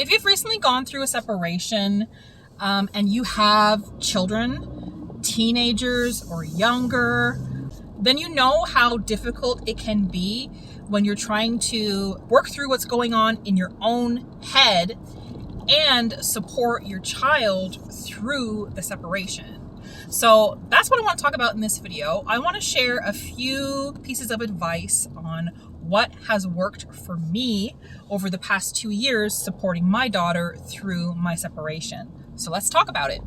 If you've recently gone through a separation and you have children, teenagers or younger, then you know how difficult it can be when you're trying to work through what's going on in your own head and support your child through the separation. So that's what I want to talk about in this video. I want to share a few pieces of advice on what has worked for me over the past 2 years supporting my daughter through my separation. So let's talk about it.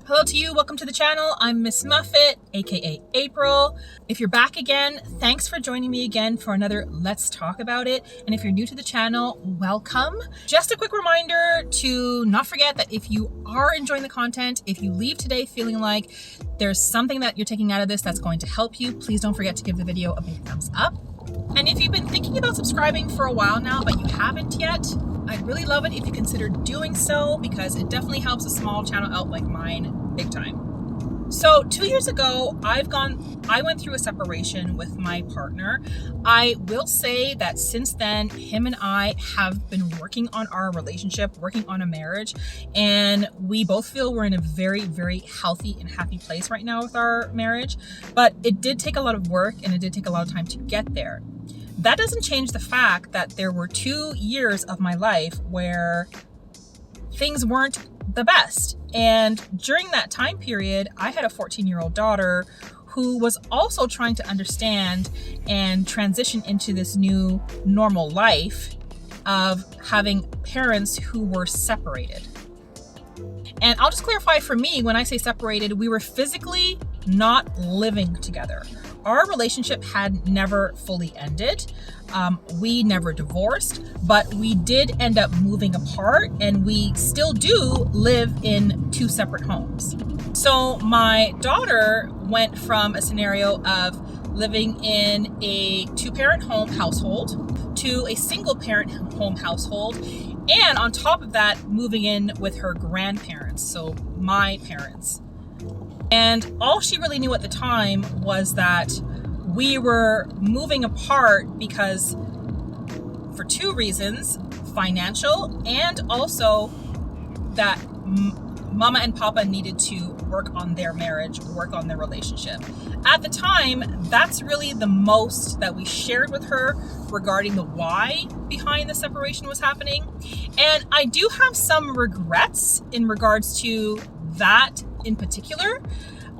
Hello to you, welcome to the channel. I'm Miss Muffet, aka April. If you're back again, thanks for joining me again for another Let's Talk About It. And if you're new to the channel, welcome. Just a quick reminder to not forget that if you are enjoying the content, if you leave today feeling like there's something that you're taking out of this that's going to help you, please don't forget to give the video a big thumbs up. And if you've been thinking about subscribing for a while now, but you haven't yet, I'd really love it if you consider doing so because it definitely helps a small channel out like mine big time. So 2 years ago, I went through a separation with my partner. I will say that since then, him and I have been working on our relationship, working on a marriage, and we both feel we're in a very, very healthy and happy place right now with our marriage. But it did take a lot of work and it did take a lot of time to get there. That doesn't change the fact that there were 2 years of my life where things weren't the best. And during that time period, I had a 14-year-old daughter who was also trying to understand and transition into this new normal life of having parents who were separated. And I'll just clarify, for me, when I say separated, we were physically not living together. Our relationship had never fully ended. We never divorced, but we did end up moving apart, and we still do live in 2 separate homes. So my daughter went from a scenario of living in a 2-parent home household to a single-parent home household, and on top of that, moving in with her grandparents, so my parents. And all she really knew at the time was that we were moving apart because, for 2 reasons, financial, and also that Mama and Papa needed to work on their marriage, work on their relationship. At the time, that's really the most that we shared with her regarding the why behind the separation was happening. And I do have some regrets in regards to that in particular.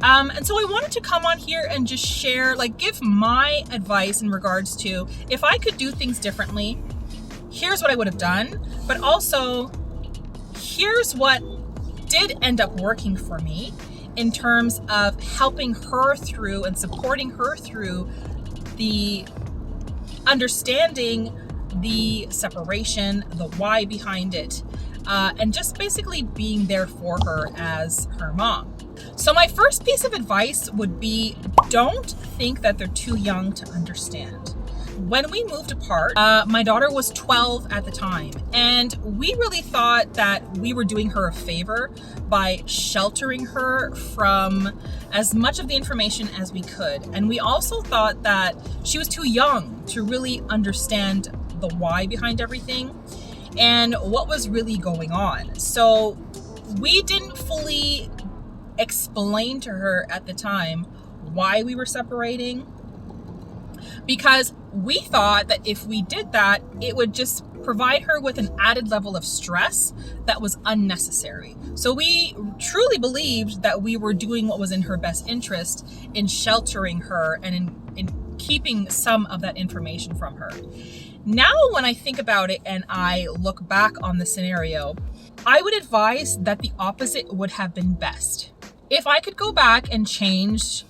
And so I wanted to come on here and just share, give my advice in regards to, if I could do things differently, here's what I would have done, but also here's what did end up working for me in terms of helping her through and supporting her through the understanding the separation, the why behind it, and just basically being there for her as her mom. So my first piece of advice would be, don't think that they're too young to understand. When we moved apart, my daughter was 12 at the time, and we really thought that we were doing her a favor by sheltering her from as much of the information as we could. And we also thought that she was too young to really understand the why behind everything and what was really going on. So we didn't fully explain to her at the time why we were separating, because we thought that if we did that, it would just provide her with an added level of stress that was unnecessary. So we truly believed that we were doing what was in her best interest in sheltering her and in keeping some of that information from her. Now, when I think about it and I look back on the scenario, I would advise that the opposite would have been best. If I could go back and change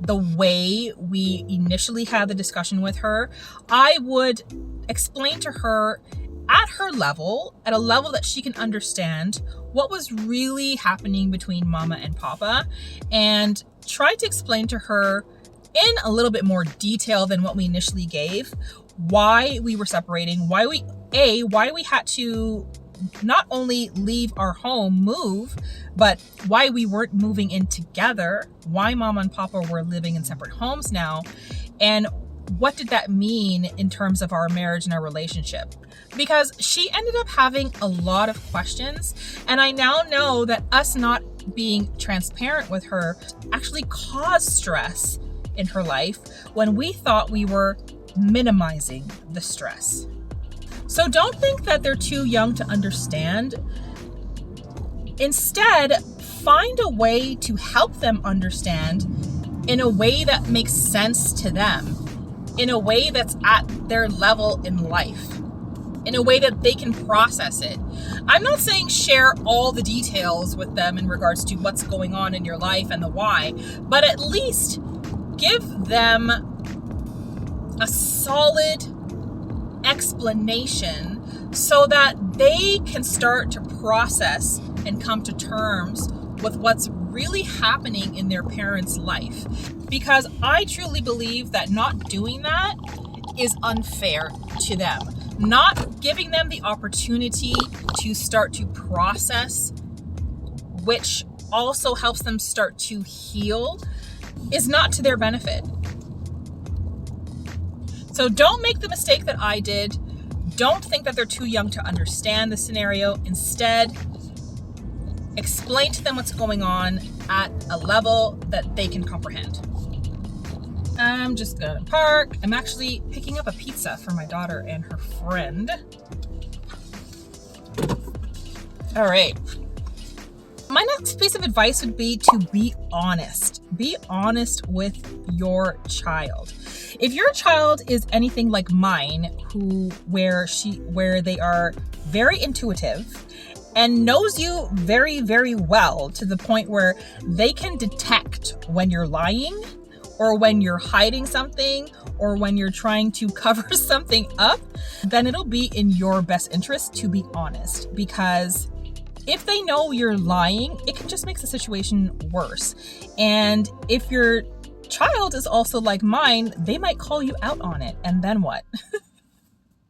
the way we initially had the discussion with her, I would explain to her at her level, at a level that she can understand, what was really happening between Mama and Papa, and try to explain to her in a little bit more detail than what we initially gave, why we were separating, why we had to not only leave our home, move, but why we weren't moving in together, why mom and papa were living in separate homes now, and what did that mean in terms of our marriage and our relationship? Because she ended up having a lot of questions, and I now know that us not being transparent with her actually caused stress in her life when we thought we were minimizing the stress. So don't think that they're too young to understand. Instead, find a way to help them understand in a way that makes sense to them, in a way that's at their level in life, in a way that they can process it. I'm not saying share all the details with them in regards to what's going on in your life and the why, but at least give them a solid explanation so that they can start to process and come to terms with what's really happening in their parents' life. Because I truly believe that not doing that is unfair to them. Not giving them the opportunity to start to process, which also helps them start to heal, is not to their benefit. So don't make the mistake that I did. Don't think that they're too young to understand the scenario. Instead, explain to them what's going on at a level that they can comprehend. I'm just gonna park. I'm actually picking up a pizza for my daughter and her friend. All right. My next piece of advice would be to be honest. Be honest with your child. If your child is anything like mine, where they are very intuitive and knows you very, very well to the point where they can detect when you're lying or when you're hiding something or when you're trying to cover something up, then it'll be in your best interest to be honest, because if they know you're lying, it can just make the situation worse. And if your child is also like mine, they might call you out on it, and then what?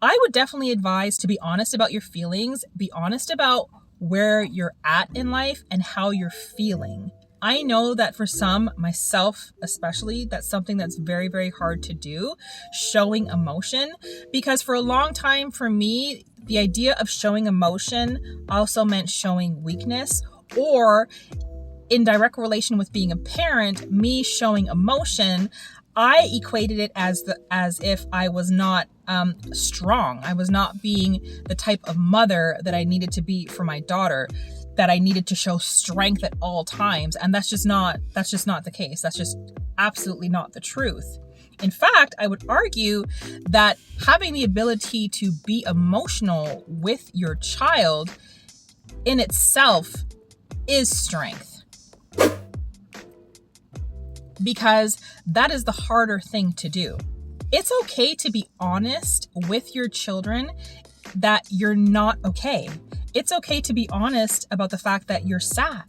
I would definitely advise to be honest about your feelings, be honest about where you're at in life and how you're feeling. I know that for some, myself especially, that's something that's very, very hard to do, showing emotion, because for a long time for me, the idea of showing emotion also meant showing weakness, or in direct relation with being a parent, me showing emotion, I equated it as if I was not strong. I was not being the type of mother that I needed to be for my daughter, that I needed to show strength at all times. And that's just not the case. That's just absolutely not the truth. In fact, I would argue that having the ability to be emotional with your child in itself is strength, because that is the harder thing to do. It's okay to be honest with your children that you're not okay. It's okay to be honest about the fact that you're sad.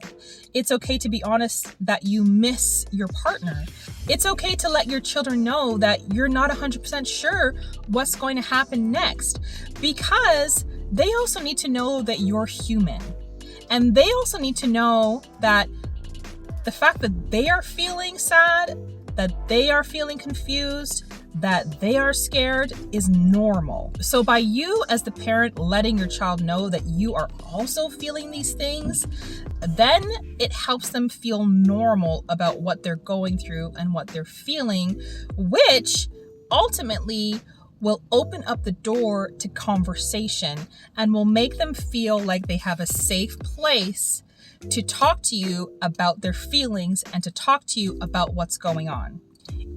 It's okay to be honest that you miss your partner. It's okay to let your children know that you're not 100% sure what's going to happen next, because they also need to know that you're human. And they also need to know that the fact that they are feeling sad, that they are feeling confused, that they are scared is normal. So by you as the parent letting your child know that you are also feeling these things, then it helps them feel normal about what they're going through and what they're feeling, which ultimately will open up the door to conversation and will make them feel like they have a safe place to talk to you about their feelings and to talk to you about what's going on.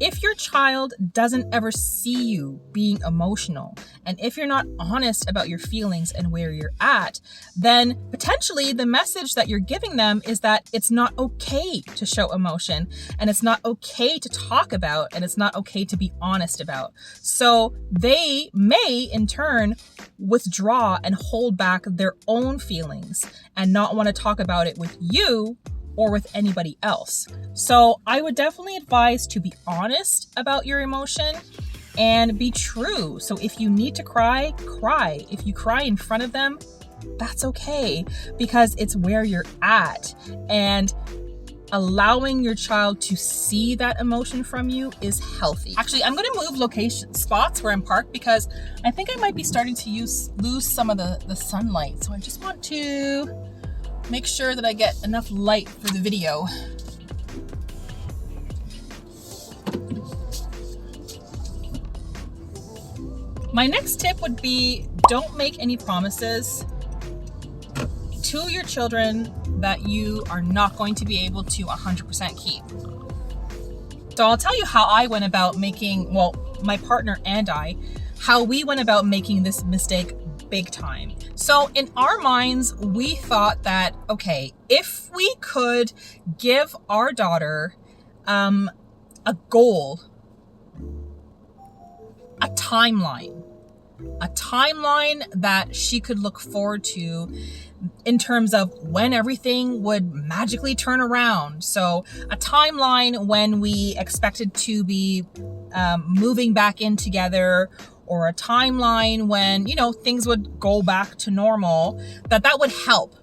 If your child doesn't ever see you being emotional, and if you're not honest about your feelings and where you're at, then potentially the message that you're giving them is that it's not okay to show emotion, and it's not okay to talk about, and it's not okay to be honest about. So they may in turn withdraw and hold back their own feelings and not want to talk about it with you or with anybody else. So I would definitely advise to be honest about your emotion and be true. So if you need to cry, cry. If you cry in front of them, that's okay, because it's where you're at. And allowing your child to see that emotion from you is healthy. Actually, I'm going to move spots where I'm parked, because I think I might be starting to lose some of the sunlight. So I just want to make sure that I get enough light for the video. My next tip would be, don't make any promises to your children that you are not going to be able to 100% keep. So I'll tell you how I went about making, well, my partner and I, how we went about making this mistake big time. So in our minds, we thought that, okay, if we could give our daughter a goal, a timeline that she could look forward to in terms of when everything would magically turn around. So a timeline when we expected to be moving back in together, or a timeline when, you know, things would go back to normal, that would help.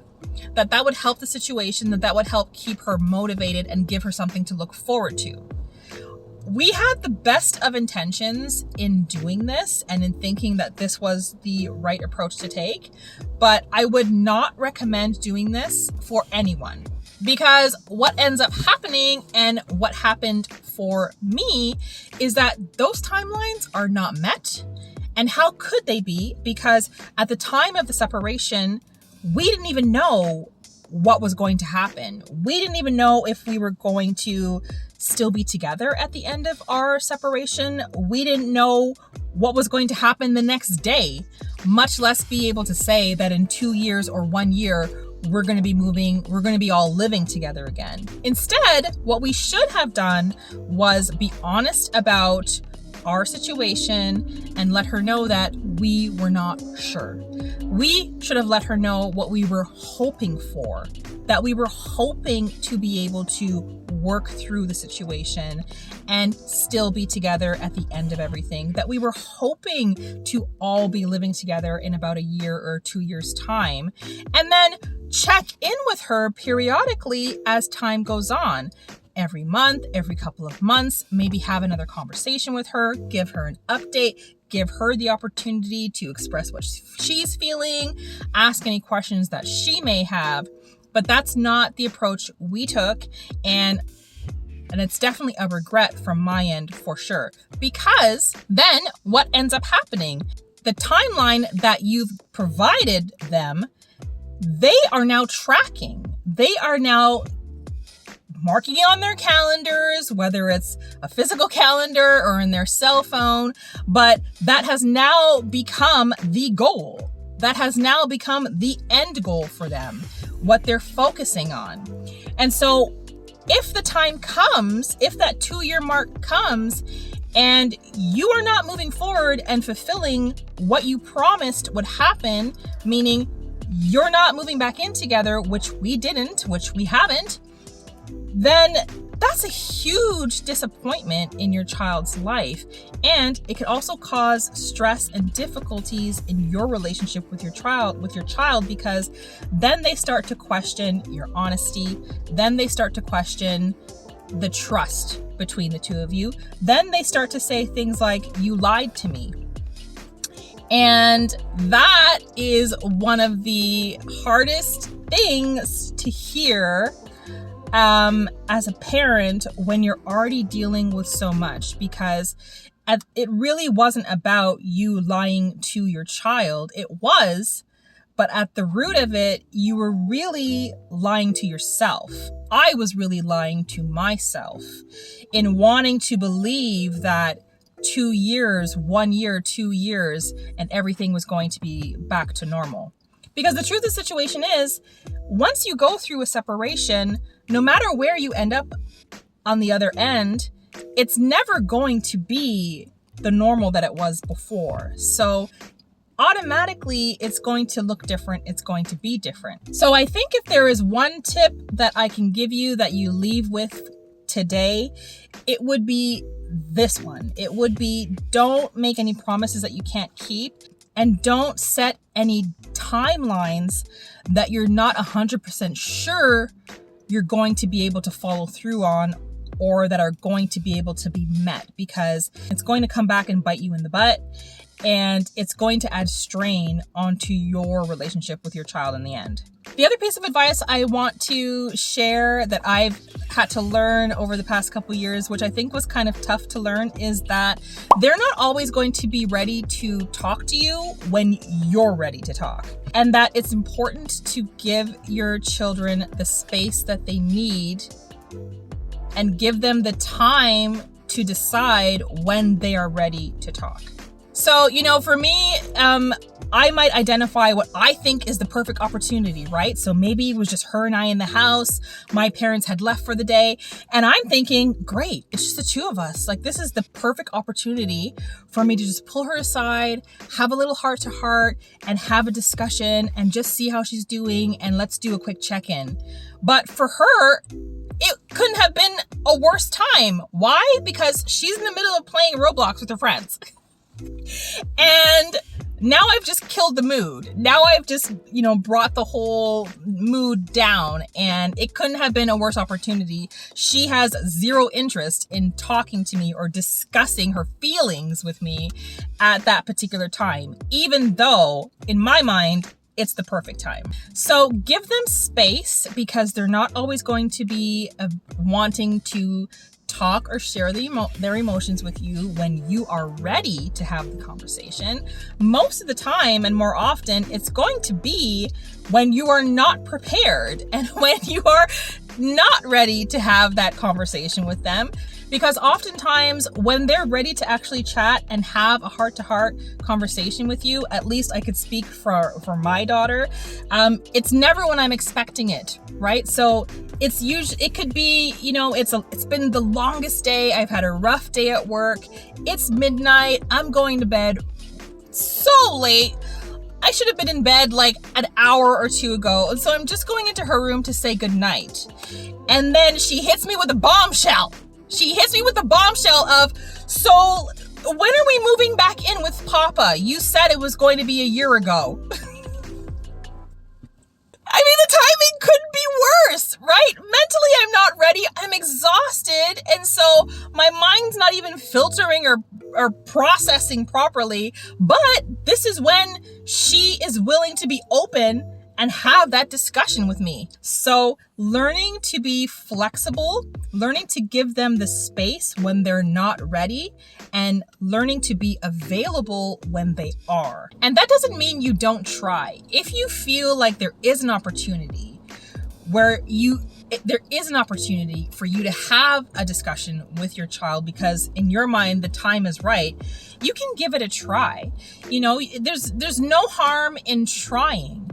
That would help the situation, that would help keep her motivated and give her something to look forward to. We had the best of intentions in doing this and in thinking that this was the right approach to take, but I would not recommend doing this for anyone, because what ends up happening, and what happened for me, is that those timelines are not met. And how could they be? Because at the time of the separation, we didn't even know what was going to happen. We didn't even know if we were going to still be together at the end of our separation. We didn't know what was going to happen the next day, much less be able to say that in 2 years or 1 year, we're going to be moving, we're going to be all living together again. Instead, what we should have done was be honest about our situation and let her know that we were not sure. We should have let her know what we were hoping for, that we were hoping to be able to work through the situation and still be together at the end of everything, that we were hoping to all be living together in about 1 year or 2 years' time, and then check in with her periodically as time goes on. Every month, every couple of months, maybe have another conversation with her, give her an update, give her the opportunity to express what she's feeling, ask any questions that she may have. But that's not the approach we took, and it's definitely a regret from my end for sure. Because then what ends up happening? The timeline that you've provided them, they are now tracking. They are now marking it on their calendars, whether it's a physical calendar or in their cell phone, but that has now become the goal. That has now become the end goal for them, what they're focusing on. And so if the time comes, if that 2-year mark comes, and you are not moving forward and fulfilling what you promised would happen, meaning you're not moving back in together, which we didn't, which we haven't, then that's a huge disappointment in your child's life. And it could also cause stress and difficulties in your relationship with your child, because then they start to question your honesty. Then they start to question the trust between the two of you. Then they start to say things like, "You lied to me." And that is one of the hardest things to hear as a parent when you're already dealing with so much, because it really wasn't about you lying to your child. It was, but at the root of it, you were really lying to yourself. I was really lying to myself in wanting to believe that 2 years, 1 year, 2 years, and everything was going to be back to normal. Because the truth of the situation is, once you go through a separation, no matter where you end up on the other end, it's never going to be the normal that it was before. So automatically it's going to look different. It's going to be different. So I think if there is one tip that I can give you that you leave with today, it would be this one. It would be, don't make any promises that you can't keep. And don't set any timelines that you're not 100% sure you're going to be able to follow through on, or that are going to be able to be met, because it's going to come back and bite you in the butt, and it's going to add strain onto your relationship with your child in the end. The other piece of advice I want to share that I've had to learn over the past couple years, which I think was kind of tough to learn, is that they're not always going to be ready to talk to you when you're ready to talk. And that it's important to give your children the space that they need and give them the time to decide when they are ready to talk. So, for me, I might identify what I think is the perfect opportunity, right? So maybe it was just her and I in the house. My parents had left for the day. And I'm thinking, great, it's just the two of us. Like, this is the perfect opportunity for me to just pull her aside, have a little heart to heart, and have a discussion and just see how she's doing. And let's do a quick check-in. But for her, it couldn't have been a worse time. Why? Because she's in the middle of playing Roblox with her friends. And now I've just killed the mood. Now I've just, brought the whole mood down, and it couldn't have been a worse opportunity. She has zero interest in talking to me or discussing her feelings with me at that particular time, even though in my mind, it's the perfect time. So give them space, because they're not always going to be wanting to talk or share their emotions with you when you are ready to have the conversation. Most of the time, and more often, it's going to be when you are not prepared and when you are not ready to have that conversation with them. Because oftentimes when they're ready to actually chat and have a heart-to-heart conversation with you, at least I could speak for my daughter, it's never when I'm expecting it, right? So it's usually, it could be, it's been the longest day. I've had a rough day at work. It's midnight. I'm going to bed so late. I should have been in bed like an hour or two ago. And so I'm just going into her room to say goodnight. And then she hits me with a bombshell. She hits me with the bombshell of, so when are we moving back in with Papa? You said it was going to be a year ago. I mean, the timing couldn't be worse, right? Mentally, I'm not ready. I'm exhausted. And so my mind's not even filtering or processing properly. But this is when she is willing to be open and have that discussion with me. So learning to be flexible, learning to give them the space when they're not ready, and learning to be available when they are. And that doesn't mean you don't try. If you feel like there is an opportunity where there is an opportunity for you to have a discussion with your child because in your mind the time is right, you can give it a try. There's no harm in trying.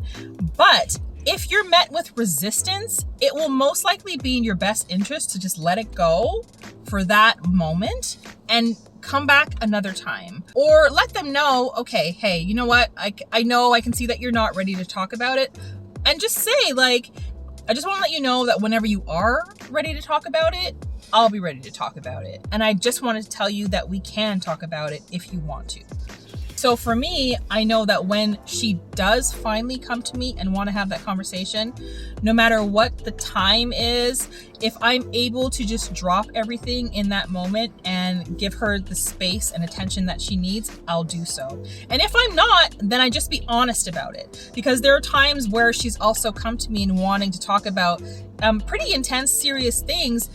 But if you're met with resistance, it will most likely be in your best interest to just let it go for that moment and come back another time. Or let them know, okay, hey, you know what? I know I can see that you're not ready to talk about it. And just say, like, I just want to let you know that whenever you are ready to talk about it, I'll be ready to talk about it. And I just wanted to tell you that we can talk about it if you want to. So for me, I know that when she does finally come to me and want to have that conversation, no matter what the time is, if I'm able to just drop everything in that moment and give her the space and attention that she needs, I'll do so. And if I'm not, then I just be honest about it. Because there are times where she's also come to me and wanting to talk about pretty intense, serious things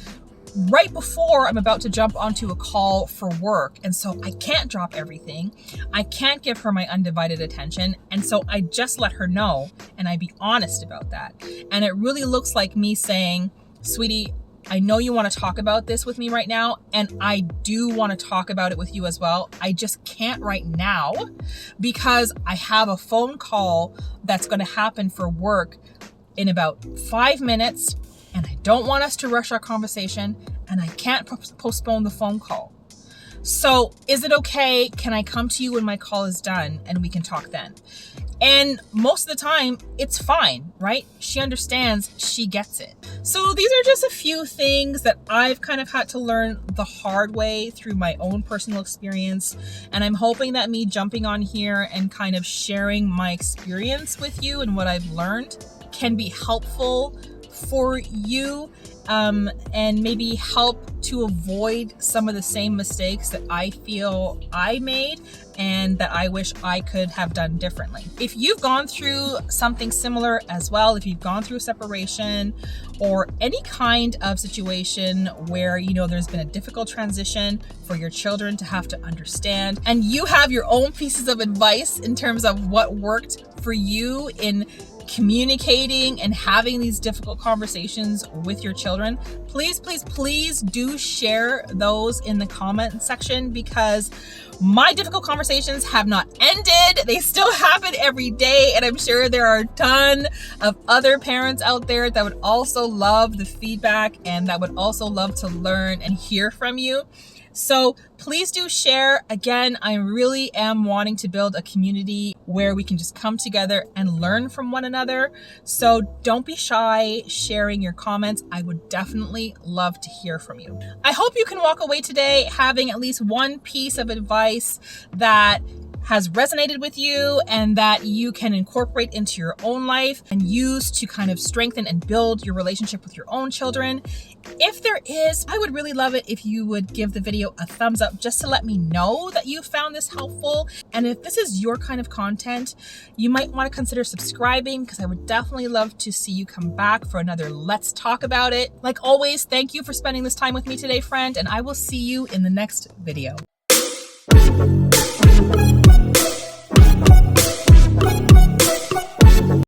right before I'm about to jump onto a call for work. And so I can't drop everything. I can't give her my undivided attention. And so I just let her know and I be honest about that. And it really looks like me saying, sweetie, I know you want to talk about this with me right now. And I do want to talk about it with you as well. I just can't right now because I have a phone call that's going to happen for work in about 5 minutes. And I don't want us to rush our conversation, and I can't postpone the phone call. So is it okay? Can I come to you when my call is done and we can talk then? And most of the time, it's fine, right? She understands, she gets it. So these are just a few things that I've kind of had to learn the hard way through my own personal experience. And I'm hoping that me jumping on here and kind of sharing my experience with you and what I've learned can be helpful for you, and maybe help to avoid some of the same mistakes that I feel I made and that I wish I could have done differently. If you've gone through something similar as well, if you've gone through a separation or any kind of situation where, you know, there's been a difficult transition for your children to have to understand, and you have your own pieces of advice in terms of what worked for you in communicating and having these difficult conversations with your children, please, please, please do share those in the comment section, because my difficult conversations have not ended. They still happen every day. And I'm sure there are a ton of other parents out there that would also love the feedback and that would also love to learn and hear from you. So please do share. Again, I really am wanting to build a community where we can just come together and learn from one another. So don't be shy sharing your comments. I would definitely love to hear from you. I hope you can walk away today having at least one piece of advice that has resonated with you and that you can incorporate into your own life and use to kind of strengthen and build your relationship with your own children. If there is, I would really love it if you would give the video a thumbs up just to let me know that you found this helpful. And if this is your kind of content, you might want to consider subscribing, because I would definitely love to see you come back for another Let's Talk About It. Like always, thank you for spending this time with me today, friend, and I will see you in the next video.